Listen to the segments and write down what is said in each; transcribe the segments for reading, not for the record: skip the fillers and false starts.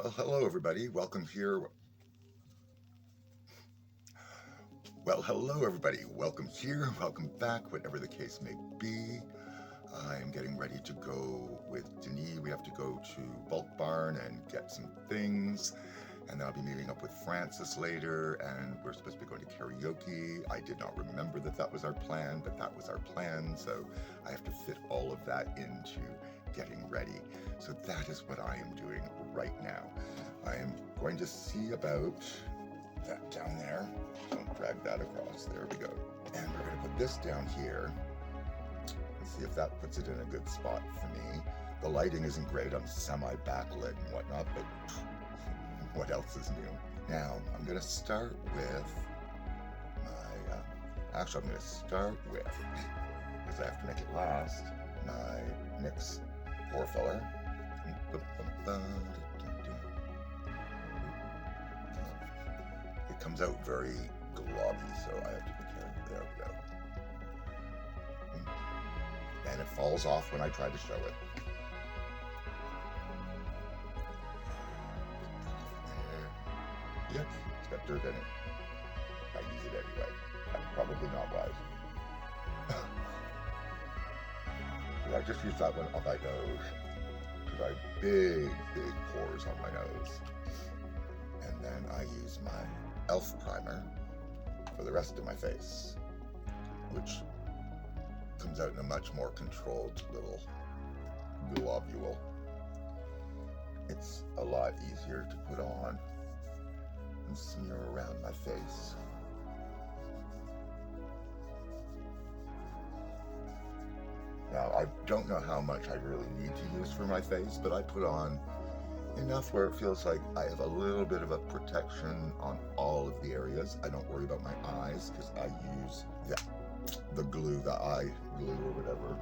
Well, hello everybody. Welcome here. Well, hello everybody. Welcome here. Welcome back, whatever the case may be. I am getting ready to go with Denis. We have to go to Bulk Barn and get some things. And then I'll be meeting up with Francis later, and we're supposed to be going to karaoke. I did not remember that was our plan, but that was our plan. So I have to fit all of that into getting ready. So that is what I am doing right now. I am going to see about that down there. Don't drag that across. There we go. And we're going to put this down here and see if that puts it in a good spot for me. The lighting isn't great. I'm semi-backlit and whatnot, but what else is new? Now, I'm going to start with my, actually, I'm going to start with, because I have to make it last, my NYX Four Filler. It comes out very globby, so I have to be careful. There we go. And it falls off when I try to show it. Yep, it's got dirt in it. I use it anyway. Probably not wise. I just use that one on my nose because I have big pores on my nose. And then I use my e.l.f. primer for the rest of my face, which comes out in a much more controlled little globule. It's a lot easier to put on and smear around my face. Now, I don't know how much I really need to use for my face, but I put on enough where it feels like I have a little bit of a protection on all of the areas. I don't worry about my eyes because I use the glue, the eye glue or whatever.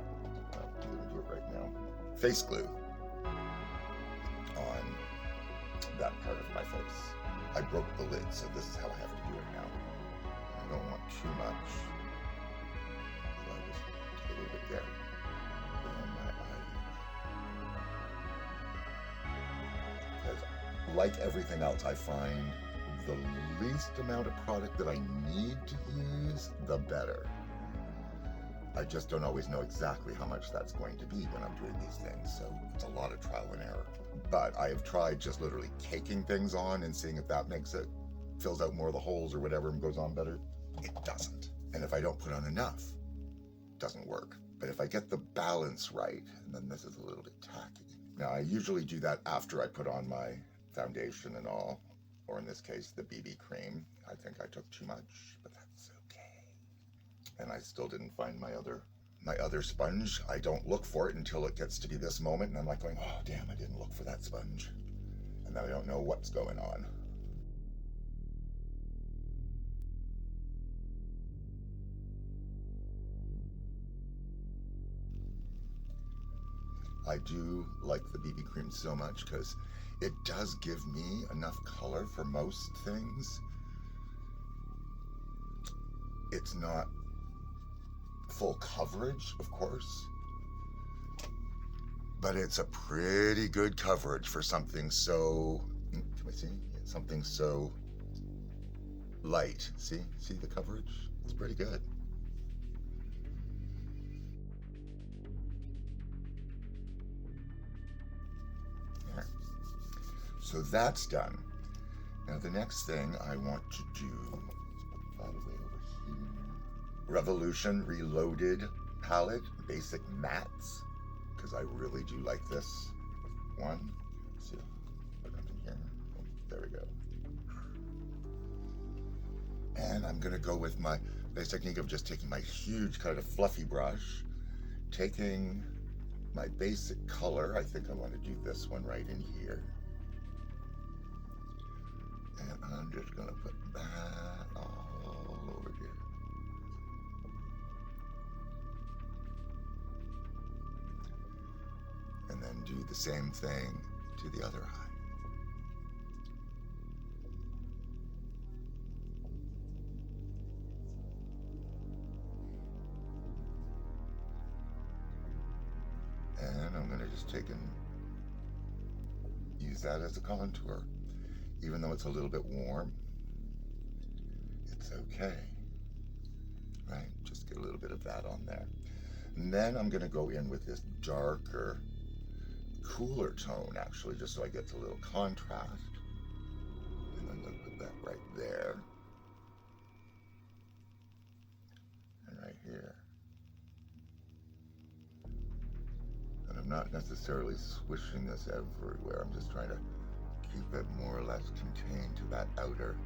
I'm going to do it right now. Face glue on that part of my face. I broke the lid, so this is how I have to do it now. I don't want too much, so I just do a little bit there. Put on my eye. Because like everything else, I find the least amount of product that I need to use, the better. I just don't always know exactly how much that's going to be when I'm doing these things, so it's a lot of trial and error. But I have tried just literally caking things on and seeing if that makes it, fills out more of the holes or whatever and goes on better. It doesn't. And if I don't put on enough, it doesn't work. But if I get the balance right, and then this is a little bit tacky. Now, I usually do that after I put on my foundation and all, or in this case, the BB cream. I think I took too much, but that's okay. And I still didn't find my other sponge. I don't look for it until it gets to be this moment, and I'm like going, oh, damn, I didn't look for that sponge. And then I don't know what's going on. I do like the BB cream so much because it does give me enough color for most things. It's not full coverage, of course, but it's a pretty good coverage for something so, can we see? Something so light. See the coverage? It's pretty good. There. So that's done. Now the next thing I want to do, by the way, over here, Revolution Reloaded palette, basic mattes, because I really do like this one. Let's see, put it in here. Oh, there we go. And I'm gonna go with my base technique of just taking my huge kind of fluffy brush, taking my basic color. I think I want to do this one right in here. And I'm just gonna put that all over here. And then do the same thing to the other eye. And I'm going to just take and use that as a contour. Even though it's a little bit warm, it's okay, right? Just get a little bit of that on there. And then I'm gonna go in with this darker, cooler tone, actually, just so I get a little contrast. And I'm gonna put that right there. And right here. And I'm not necessarily swishing this everywhere. I'm just trying to keep it more or less contained to that outer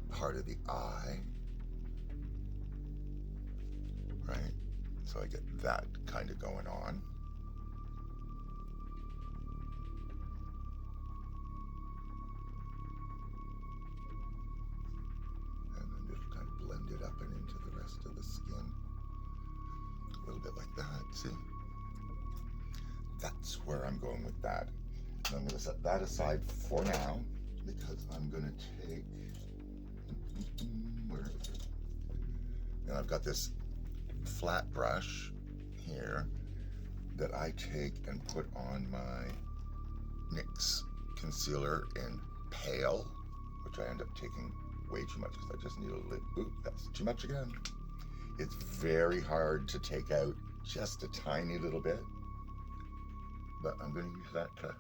part of the eye, right? So I get that kind of going on. And then just kind of blend it up and into the rest of the skin. A little bit like that, see? That's where I'm going with that. And I'm going to set that aside for now because I'm going to take, where is it? And I've got this flat brush here that I take and put on my NYX concealer in Pale, which I end up taking way too much because I just need a little, ooh, that's too much again. It's very hard to take out just a tiny little bit, but I'm going to use that to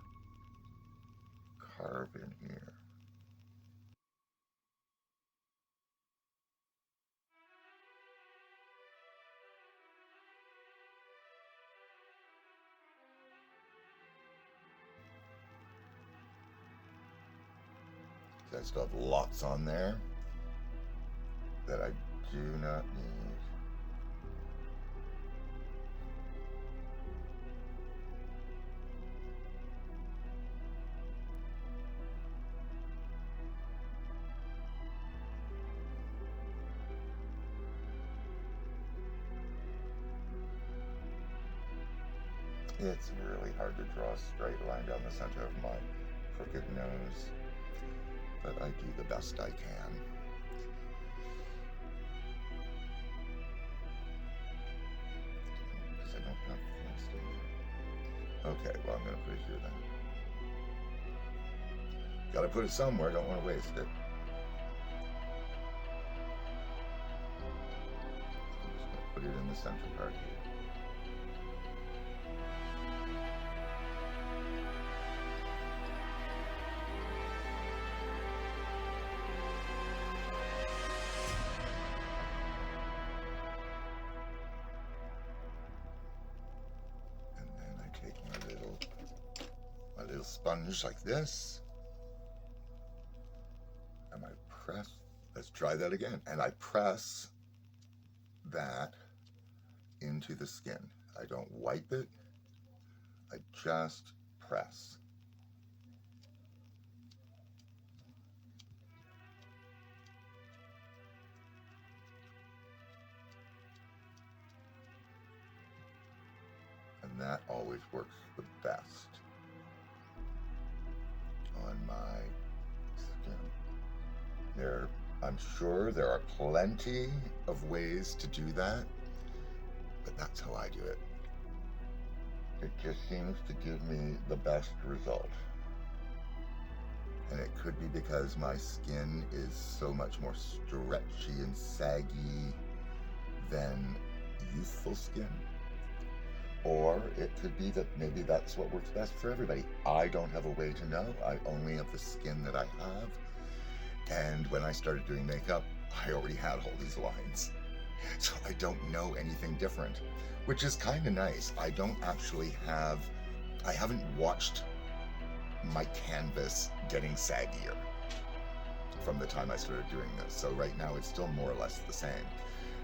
carve in here. I still have lots on there that I do not need. It's really hard to draw a straight line down the center of my crooked nose, but I do the best I can. Because I don't have the rest of it. Okay, well, I'm going to put it here then. Got to put it somewhere, don't want to waste it. I'm just going to put it in the center part here. Sponge like this, and I press, let's try that again, and I press that into the skin. I don't wipe it, I just press. And that always works the best on my skin. I'm sure there are plenty of ways to do that, but that's how I do it. It just seems to give me the best result. And it could be because my skin is so much more stretchy and saggy than youthful skin. Or it could be that maybe that's what works best for everybody. I don't have a way to know. I only have the skin that I have. And when I started doing makeup, I already had all these lines. So I don't know anything different, which is kind of nice. I haven't watched my canvas getting saggier from the time I started doing this. So right now it's still more or less the same.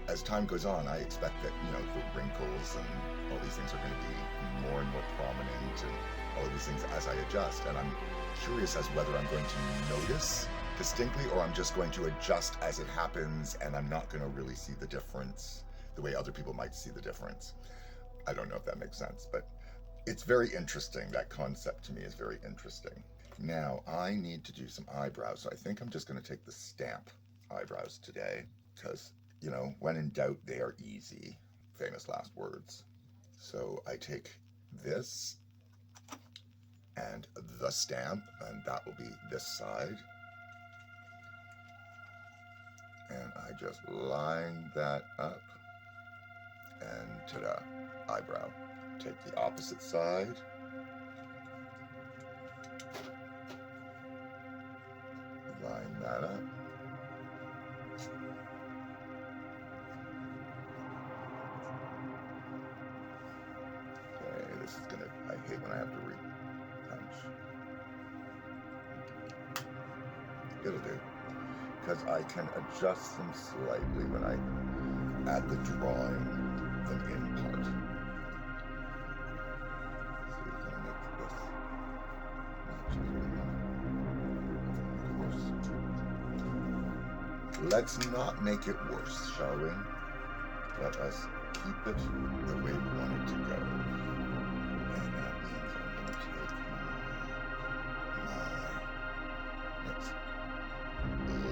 As time goes on, I expect that, the wrinkles and all these things are going to be more and more prominent and all of these things as I adjust. And I'm curious as whether I'm going to notice distinctly or I'm just going to adjust as it happens and I'm not going to really see the difference the way other people might see the difference. I don't know if that makes sense, but it's very interesting. That concept to me is very interesting. Now, I need to do some eyebrows, so I think I'm just going to take the stamp eyebrows today because, when in doubt, they are easy. Famous last words. So I take this and the stamp, and that will be this side. And I just line that up, and ta-da, eyebrow. Take the opposite side. Line that up. Okay, this is gonna, I hate when I have to re-punch. It'll do. Because I can adjust them slightly when I add the drawing, the in part. So you're gonna make this not worse. Let's not make it worse, shall we? Let us keep it the way we want it to go. And that means I'm gonna take my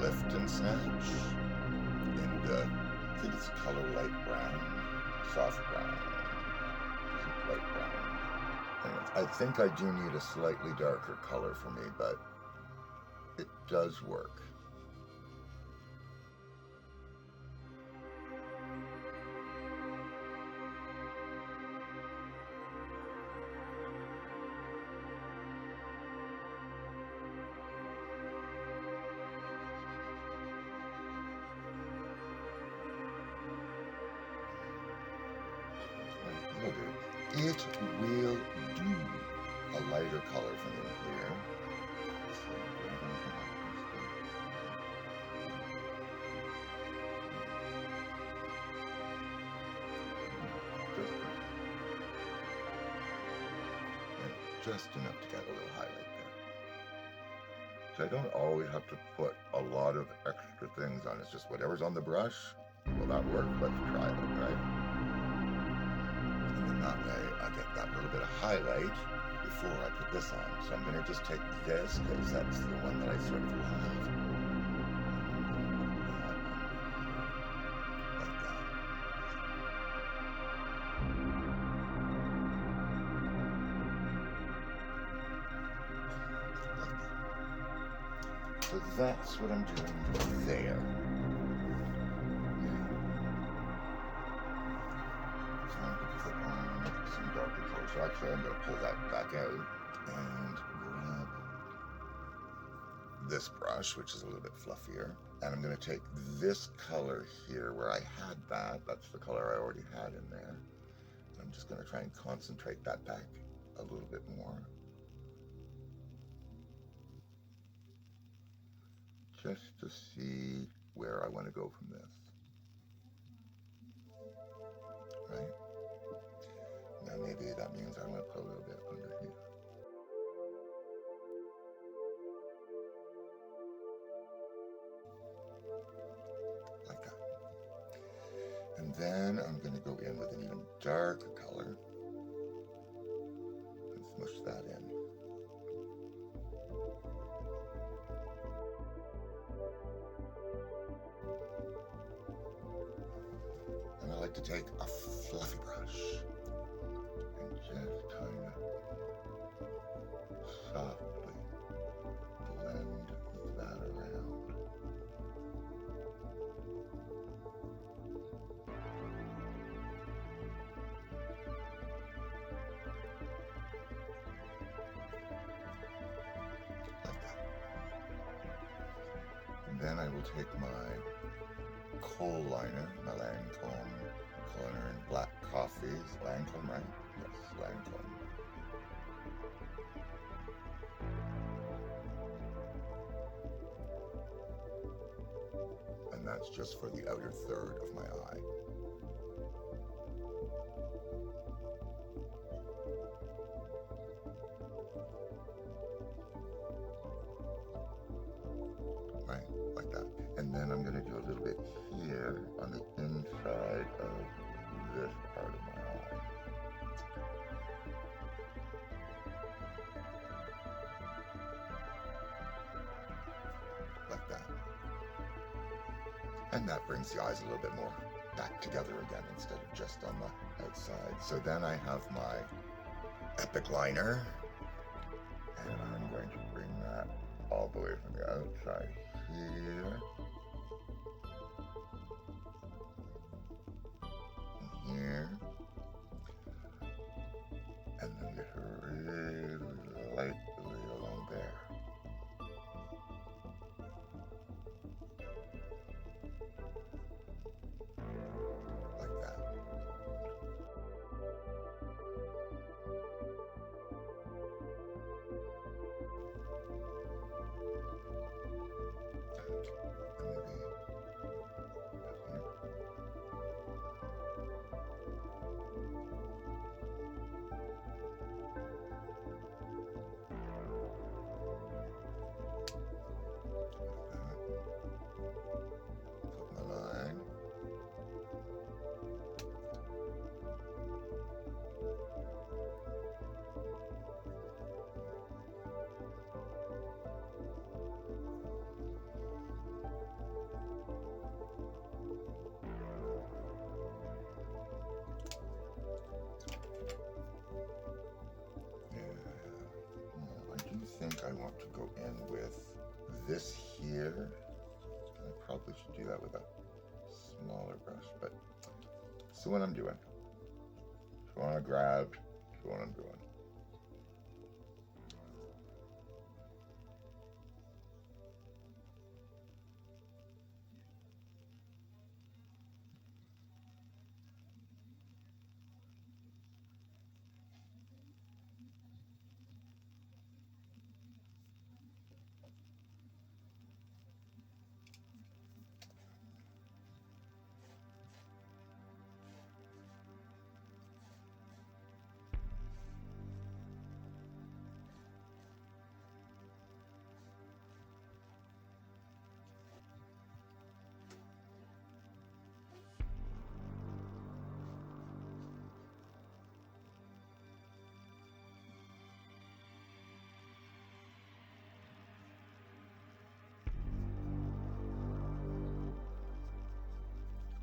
lift and snatch in the, I think it's color light brown, soft brown, light brown. Anyways, I think I do need a slightly darker color for me, but it does work. It will do a lighter color for me here. Just enough to get a little highlight there. So I don't always have to put a lot of extra things on. It's just whatever's on the brush. Will that work? Let's try it, right? That way I get that little bit of highlight before I put this on. So I'm going to just take this because that's the one that I sort of love. Like that. So that's what I'm doing there. Darker color. So actually I'm going to pull that back out and grab this brush, which is a little bit fluffier, and I'm going to take this color here where I had that. That's the color I already had in there. I'm just going to try and concentrate that back a little bit more, just to see where I want to go from this. Right? Now maybe that means I want to put a little bit under here. Like that. And then I'm going to go in with an even darker color and smush that in. And I like to take a fluffy brush and just kind of softly blend that around. Like that. And then I will take my coal liner, my Lancome liner in black coffee. Lancome, right? Yes, Lancome. And that's just for the outer third of my eye. Right, like that. And then I'm going to do a little bit here on the inside of this part of my eye. Like that. And that brings the eyes a little bit more back together again instead of just on the outside. So then I have my Epic liner. away from the outside here. And here. And then get her really lightly along there. Like that. I think I want to go in with this here. I probably should do that with a smaller brush, but see what I'm doing. See what I grabbed, see what I'm doing.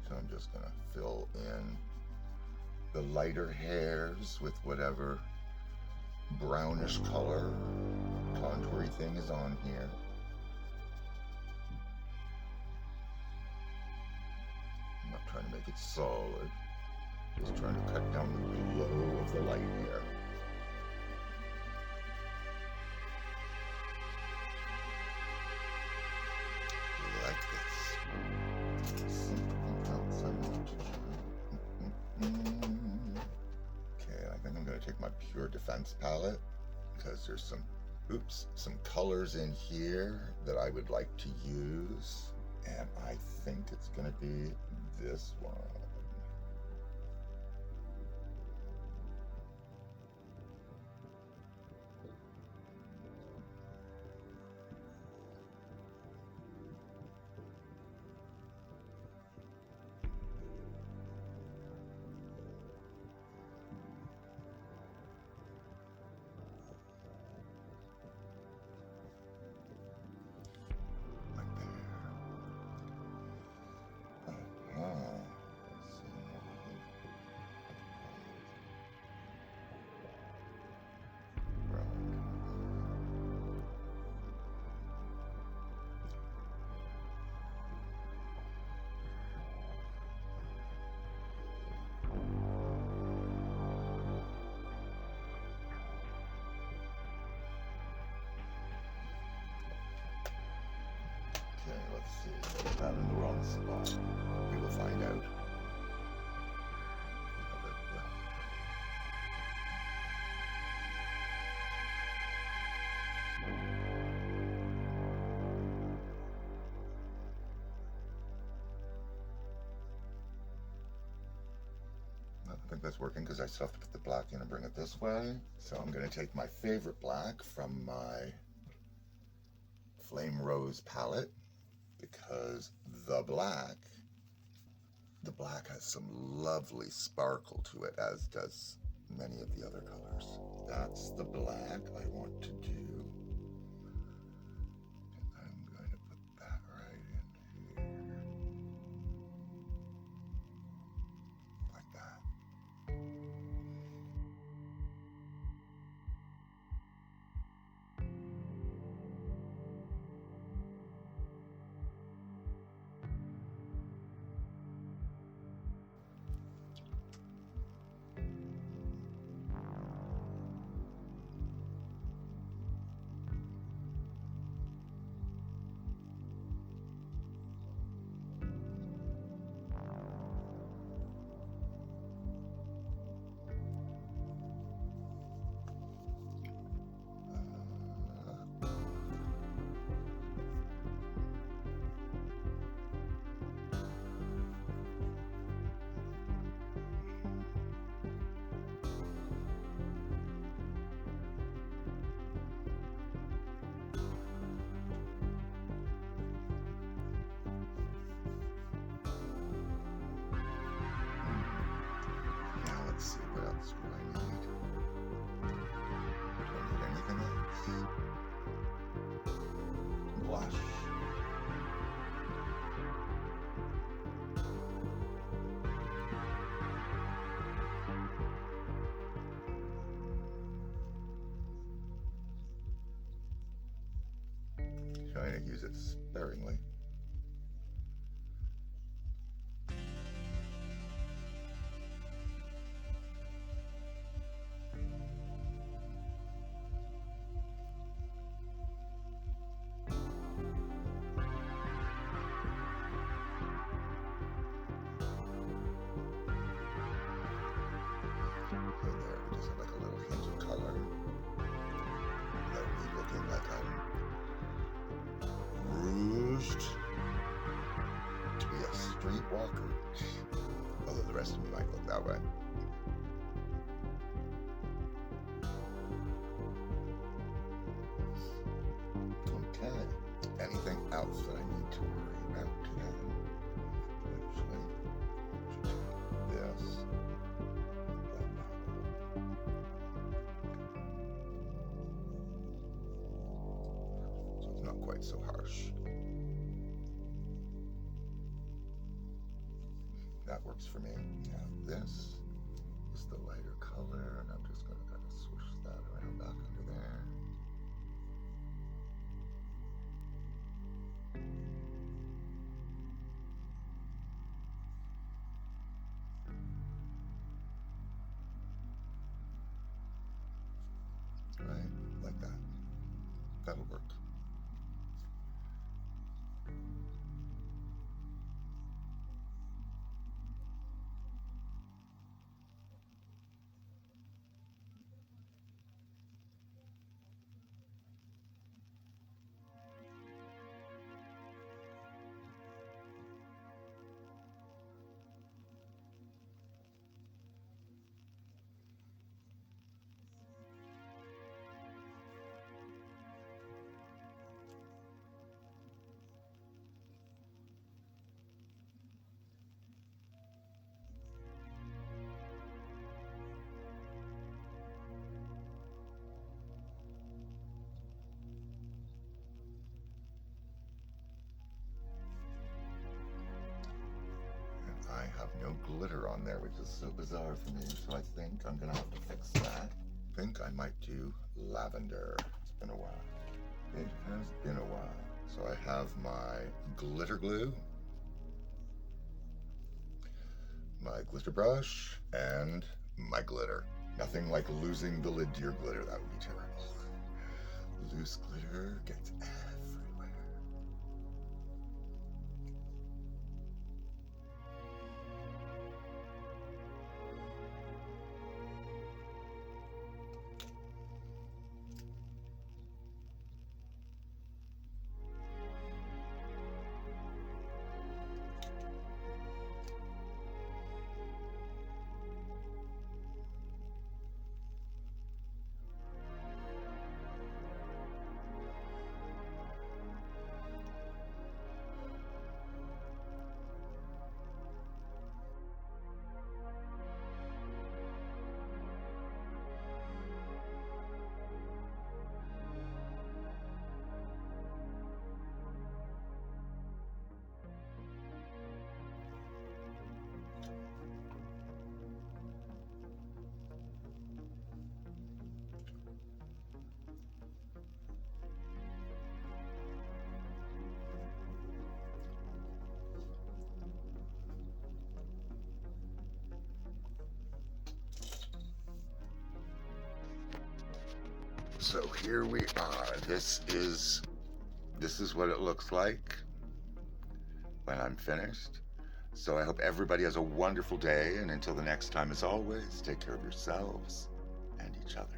So I'm just gonna fill in the lighter hairs with whatever brownish color contoury thing is on here. I'm not trying to make it solid, just trying to cut down the glow of the light here. Like this. Something else I want to do. Okay, I think I'm going to take my Pure Defense palette because there's some colors in here that I would like to use, and I think it's going to be this one. Okay, let's see. Put that in the wrong spot. We will find out. I think that's working because I still have to put the black in and bring it this way. So I'm going to take my favorite black from my Flame Rose palette, because the black has some lovely sparkle to it, as does many of the other colors. That's the black I want to do. I'm going to put that right in here. Like that. blush. Trying to use it sparingly. To be a streetwalker, although the rest of me might look that way. Okay, anything else that I need to worry about today? Actually, this. So it's not quite so harsh. That works for me. Now this is the lighter color, and I'm just going to kind of swoosh that around back under there. Right, like that. That'll work. I have no glitter on there, which is so bizarre for me, so I think I'm gonna have to fix that. I think I might do lavender. It's been a while. It has been a while. So I have my glitter glue, my glitter brush, and my glitter. Nothing like losing the lid to your glitter. That would be terrible. Loose glitter gets everywhere. So here we are. This is what it looks like when I'm finished. So I hope everybody has a wonderful day, and until the next time, as always, take care of yourselves and each other.